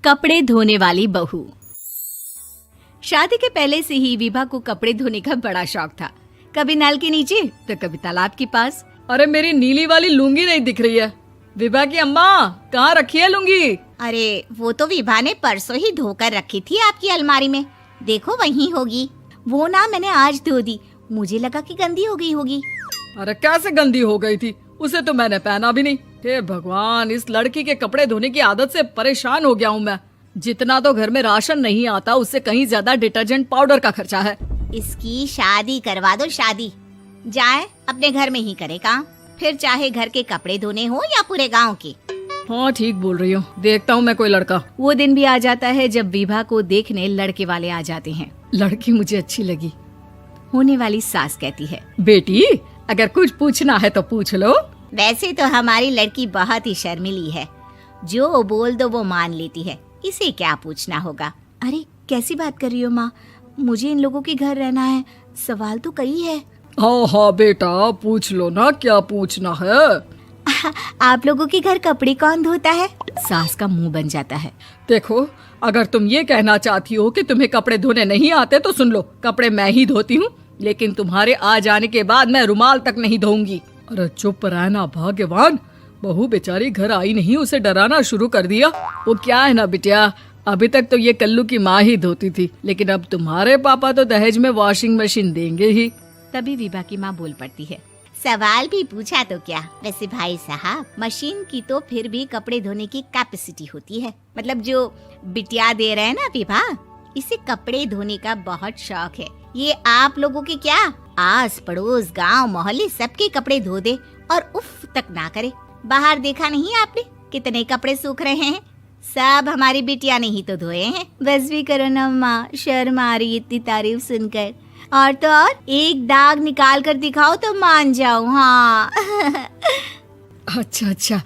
कपड़े धोने वाली बहू। शादी के पहले से ही विभा को कपड़े धोने का बड़ा शौक था। कभी नल के नीचे तो कभी तालाब के पास। अरे मेरी नीली वाली लुंगी नहीं दिख रही है। विभा की अम्मा, कहाँ रखी है लुंगी? अरे वो तो विभा ने परसों ही धोकर रखी थी आपकी अलमारी में, देखो वहीं होगी। वो ना मैंने आज धो दी, मुझे लगा कि गंदी हो गई होगी। अरे कैसे गंदी हो गई थी? उसे तो मैंने पहना भी नहीं। हे भगवान, इस लड़की के कपड़े धोने की आदत से परेशान हो गया हूँ मैं। जितना तो घर में राशन नहीं आता, उससे कहीं ज्यादा डिटर्जेंट पाउडर का खर्चा है। इसकी शादी करवा दो, शादी जाए अपने घर में ही करे काम, फिर चाहे घर के कपड़े धोने हो या पूरे गांव के। हाँ ठीक बोल रही हो, देखता हूँ मैं कोई लड़का। वो दिन भी आ जाता है जब विभा को देखने लड़के वाले आ जाते हैं। लड़की मुझे अच्छी लगी। होने वाली सास कहती है, बेटी अगर कुछ पूछना है तो पूछ लो। वैसे तो हमारी लड़की बहुत ही शर्मीली है, जो बोल दो वो मान लेती है, इसे क्या पूछना होगा। अरे कैसी बात कर रही हो माँ, मुझे इन लोगों के घर रहना है, सवाल तो कई है। हाँ हाँ बेटा, पूछ लो ना, क्या पूछना है। आप लोगों के घर कपड़े कौन धोता है? सास का मुंह बन जाता है। देखो, अगर तुम ये कहना चाहती हो कि तुम्हें कपड़े धोने नहीं आते तो सुन लो, कपड़े मैं ही धोती हूँ, लेकिन तुम्हारे आ जाने के बाद मैं रुमाल तक नहीं धोऊंगी। अरे चुप रहना भाग्यवान, बहू बेचारी घर आई नहीं, उसे डराना शुरू कर दिया। वो क्या है ना बिटिया, अभी तक तो ये कल्लू की माँ ही धोती थी, लेकिन अब तुम्हारे पापा तो दहेज में वॉशिंग मशीन देंगे ही। तभी विभा की माँ बोल पड़ती है, सवाल भी पूछा तो क्या। वैसे भाई साहब, मशीन की तो फिर भी कपड़े धोने की कैपेसिटी होती है, मतलब जो बिटिया दे रहे हैं ना विभा, इसे कपड़े धोने का बहुत शौक है। ये आप लोगों के क्या, आस पड़ोस गांव मोहल्ले सबके कपड़े धो दे और उफ तक ना करे। बाहर देखा नहीं आपने कितने कपड़े सूख रहे हैं, सब हमारी बिटिया ने ही तो धोए हैं। बस भी करो ना माँ, शर्म आ रही इतनी तारीफ सुनकर। और तो और एक दाग निकाल कर दिखाओ तो मान जाओ। हाँ अच्छा अच्छा,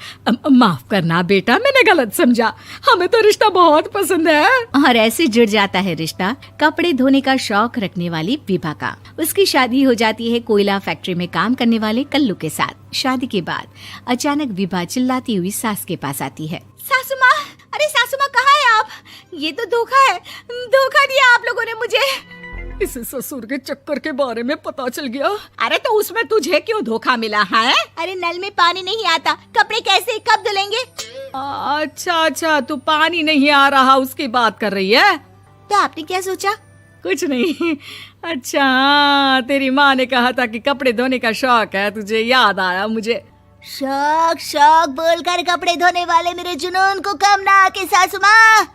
माफ करना बेटा, मैंने गलत समझा। हमें तो रिश्ता बहुत पसंद है। और ऐसे जुड़ जाता है रिश्ता कपड़े धोने का शौक रखने वाली विभा का। उसकी शादी हो जाती है कोयला फैक्ट्री में काम करने वाले कल्लू के साथ। शादी के बाद अचानक विभा चिल्लाती हुई सास के पास आती है। सासू माँ, अरे सासू माँ कहाँ है आप? ये तो धोखा है, धोखा दिया आप लोगों ने मुझे। इसे ससुर के चक्कर के बारे में पता चल गया। अरे तो उसमें तुझे क्यों धोखा मिला है? अरे नल में पानी नहीं आता, कपड़े कैसे कब धुलेंगे? अच्छा अच्छा, तू पानी नहीं आ रहा उसकी बात कर रही है। तो आपने क्या सोचा? कुछ नहीं। अच्छा हाँ, तेरी माँ ने कहा था कि कपड़े धोने का शौक है तुझे, याद आया मुझे। शौक शौक बोलकर कपड़े धोने वाले मेरे जुनून को कम ना आके सासू माँ,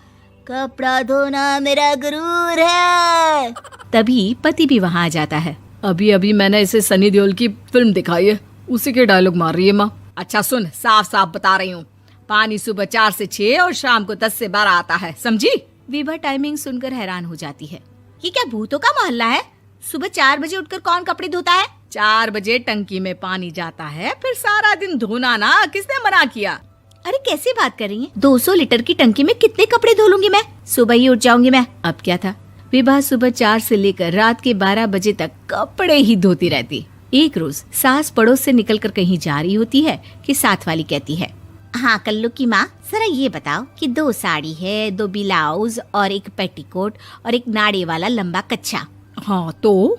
कपड़ा धोना मेरा गुरूर है। तभी पति भी वहाँ आ जाता है। अभी अभी मैंने इसे सनी देओल की फिल्म दिखाई है, उसी के डायलॉग मार रही है माँ। अच्छा सुन, साफ साफ बता रही हूँ, पानी सुबह 4 से 6 और शाम को 10 से 12 आता है, समझी? विभा टाइमिंग सुनकर हैरान हो जाती है। ये क्या भूतों का मोहल्ला है? सुबह 4 बजे उठकर कौन कपड़े धोता है? 4 बजे टंकी में पानी जाता है, फिर सारा दिन धोना ना, किसने मना किया? अरे कैसी बात कर रही हैं? 200 लीटर की टंकी में कितने कपड़े धो लूंगी मैं, सुबह ही उठ जाऊंगी मैं। अब क्या था, विभा सुबह 4 से लेकर रात के 12 बजे तक कपड़े ही धोती रहती। एक रोज सास पड़ोस से निकलकर कहीं जा रही होती है कि साथ वाली कहती है, हाँ कल्लू की माँ, जरा ये बताओ कि 2 साड़ी है, 2 ब्लाउज और एक पेटीकोट और एक नाड़े वाला लंबा कच्छा। हाँ तो?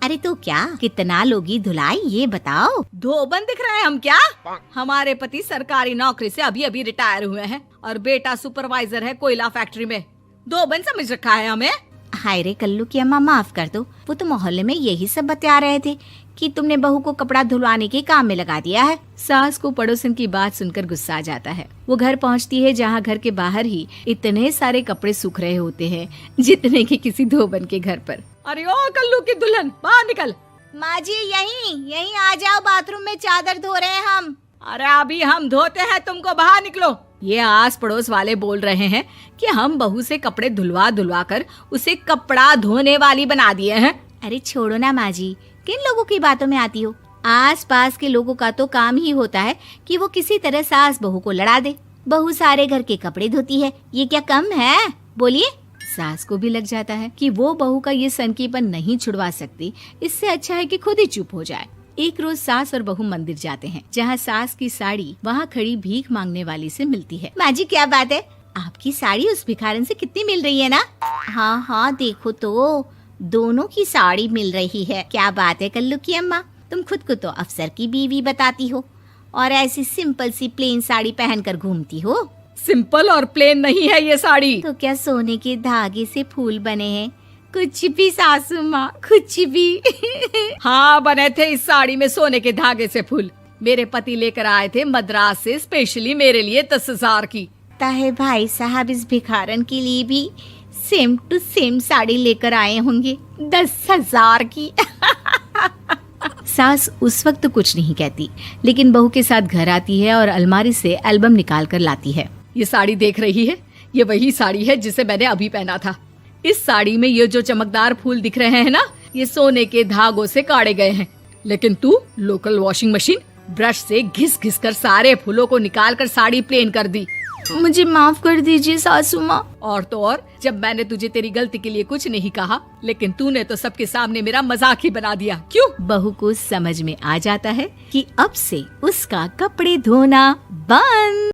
अरे तो क्या, कितना लोगी धुलाई ये बताओ। धोबन दिख रहे हैं हम क्या? हमारे पति सरकारी नौकरी से अभी अभी रिटायर हुए हैं और बेटा सुपरवाइजर है कोयला फैक्ट्री में। धोबन समझ रखा है हमें। हाय रे कल्लू की अम्मा, माफ कर दो, वो तो मोहल्ले में यही सब बता रहे थे कि तुमने बहू को कपड़ा धुलवाने के काम में लगा दिया है। सास को पड़ोसन की बात सुनकर गुस्सा आ जाता है। वो घर पहुंचती है जहां घर के बाहर ही इतने सारे कपड़े सूख रहे होते हैं जितने कि किसी धोबन के घर पर। अरे ओ कल्लू की दुल्हन, बाहर निकल। माँ जी यहीं आ जाओ, बाथरूम में चादर धो रहे हैं हम। अरे अभी हम धोते हैं, तुमको बाहर निकलो। ये आस पड़ोस वाले बोल रहे हैं कि हम बहू से कपड़े धुलवा धुलवा कर उसे कपड़ा धोने वाली बना दिए हैं। अरे छोड़ो ना माँ जी, किन लोगों की बातों में आती हो? आस पास के लोगों का तो काम ही होता है कि वो किसी तरह सास बहू को लड़ा दे। बहू सारे घर के कपड़े धोती है, ये क्या कम है? बोलिए। सास को भी लग जाता है कि वो बहू का ये सनकीपन नहीं छुड़वा सकती, इससे अच्छा है कि खुद ही चुप हो जाए। एक रोज सास और बहू मंदिर जाते हैं, जहाँ सास की साड़ी वहाँ खड़ी भीख मांगने वाली से मिलती है। माँ जी क्या बात है, आपकी साड़ी उस भिखारन से कितनी मिल रही है ना? हाँ हाँ देखो तो, दोनों की साड़ी मिल रही है। क्या बात है कल्लू की अम्मा, तुम खुद को तो अफसर की बीवी बताती हो और ऐसी सिंपल सी प्लेन साड़ी पहनकर घूमती हो। सिंपल और प्लेन नहीं है ये साड़ी। तो क्या सोने के धागे से फूल बने हैं? कुछ भी सासू माँ, कुछ भी। हाँ, बने थे इस साड़ी में सोने के धागे से फूल। मेरे पति लेकर आए थे मद्रास से स्पेशली मेरे लिए 10,000 की। ताहे भाई साहब इस भिखारन के लिए भी सेम टू सेम साड़ी लेकर आए होंगे 10,000 की। सास उस वक्त तो कुछ नहीं कहती, लेकिन बहू के साथ घर आती है और अलमारी से एल्बम निकाल कर लाती है। ये साड़ी देख रही है, ये वही साड़ी है जिसे मैंने अभी पहना था। इस साड़ी में ये जो चमकदार फूल दिख रहे हैं ना, ये सोने के धागों से काढ़े गए हैं। लेकिन तू लोकल वॉशिंग मशीन ब्रश से घिस घिस कर सारे फूलों को निकाल कर साड़ी प्लेन कर दी। मुझे माफ कर दीजिए सासू माँ। और तो और, जब मैंने तुझे तेरी गलती के लिए कुछ नहीं कहा, लेकिन तूने तो सबके सामने मेरा मजाक ही बना दिया। क्यों? बहू को समझ में आ जाता है कि अब से उसका कपड़े धोना बंद।